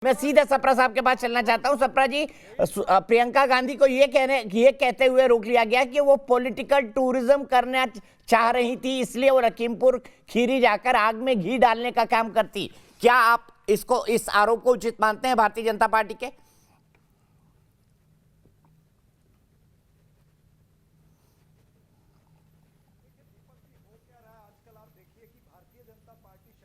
मैं सीधे सप्रा साहब के पास चलना चाहता हूं। सप्रा जी, प्रियंका गांधी को ये कहते हुए रोक लिया गया कि वो पॉलिटिकल टूरिज्म करना चाह रही थी, इसलिए वो लखीमपुर खीरी जाकर आग में घी डालने का काम करती। क्या आप इस आरोप को उचित मानते हैं भारतीय जनता पार्टी के?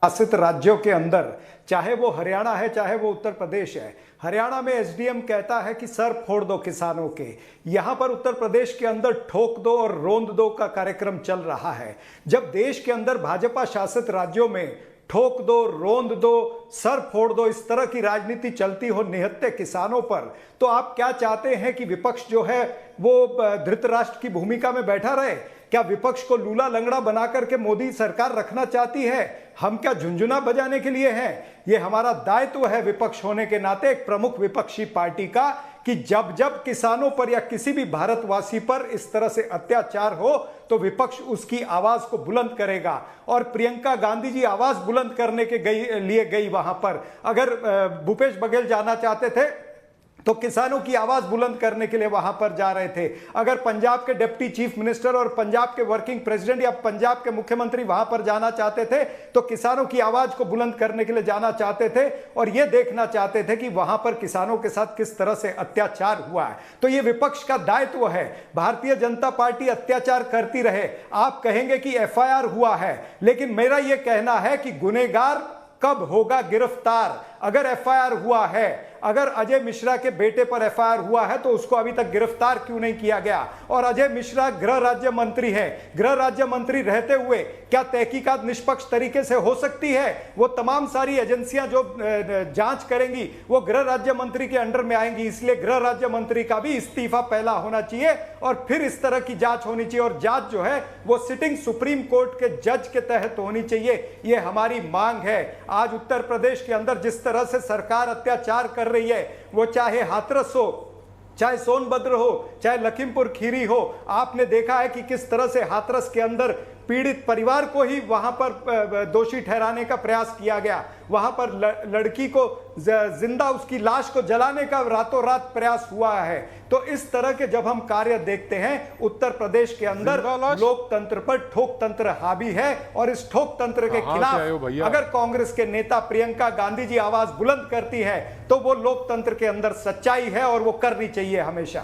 शासित राज्यों के अंदर, चाहे वो हरियाणा है चाहे वो उत्तर प्रदेश है, हरियाणा में एसडीएम कहता है कि सर फोड़ दो किसानों के। यहां पर उत्तर प्रदेश के अंदर ठोक दो और रोंद दो का कार्यक्रम चल रहा है। जब देश के अंदर भाजपा शासित राज्यों में ठोक दो, रोंद दो, सर फोड़ दो, इस तरह की राजनीति चलती हो निहत्थे किसानों पर, तो आप क्या चाहते हैं कि विपक्ष जो है वो धृतराष्ट्र की भूमिका में बैठा रहे? क्या विपक्ष को लूला लंगड़ा बना करके मोदी सरकार रखना चाहती है? हम क्या झुंझुना बजाने के लिए हैं? ये हमारा दायित्व है विपक्ष होने के नाते, एक प्रमुख विपक्षी पार्टी का, कि जब जब किसानों पर या किसी भी भारतवासी पर इस तरह से अत्याचार हो तो विपक्ष उसकी आवाज को बुलंद करेगा। और प्रियंका गांधी जी आवाज बुलंद करने के लिए गई वहां पर। अगर भूपेश बघेल जाना चाहते थे तो किसानों की आवाज बुलंद करने के लिए वहां पर जा रहे थे। अगर पंजाब के डिप्टी चीफ मिनिस्टर और पंजाब के वर्किंग प्रेसिडेंट या पंजाब के मुख्यमंत्री वहां पर जाना चाहते थे तो किसानों की आवाज को बुलंद करने के लिए जाना चाहते थे और यह देखना चाहते थे कि वहां पर किसानों के साथ किस तरह से अत्याचार हुआ है। तो यह विपक्ष का दायित्व है। भारतीय जनता पार्टी अत्याचार करती रहे। आप कहेंगे कि एफआईआर हुआ है, लेकिन मेरा यह कहना है कि गुनहगार कब होगा गिरफ्तार? अगर एफआईआर हुआ है, अगर अजय मिश्रा के बेटे पर एफआईआर हुआ है तो उसको अभी तक गिरफ्तार क्यों नहीं किया गया? और अजय मिश्रा गृह राज्य मंत्री है। गृह राज्य मंत्री रहते हुए क्या तहकीकात निष्पक्ष तरीके से हो सकती है? वो तमाम सारी एजेंसियां जो जांच करेंगी वो गृह राज्य मंत्री के अंडर में आएंगी। इसलिए गृह राज्य मंत्री का भी इस्तीफा पहला होना चाहिए और फिर इस तरह की जांच होनी चाहिए। और जांच जो है वो सिटिंग सुप्रीम कोर्ट के जज के तहत होनी चाहिए। ये हमारी मांग है। आज उत्तर प्रदेश के अंदर जिस तरह से सरकार अत्याचार कर रही है, वो चाहे हाथरस हो, चाहे सोनभद्र हो, चाहे लखीमपुर खीरी हो, आपने देखा है कि किस तरह से हाथरस के अंदर पीड़ित परिवार को ही वहां पर दोषी ठहराने का प्रयास किया गया। वहां पर लड़की को जिंदा उसकी लाश को जलाने का रातों रात प्रयास हुआ है। तो इस तरह के जब हम कार्य देखते हैं उत्तर प्रदेश के अंदर, लोकतंत्र पर ठोक तंत्र हावी है और इस ठोक तंत्र के खिलाफ अगर कांग्रेस के नेता प्रियंका गांधी जी आवाज बुलंद करती है तो वो लोकतंत्र के अंदर सच्चाई है और वो करनी चाहिए हमेशा।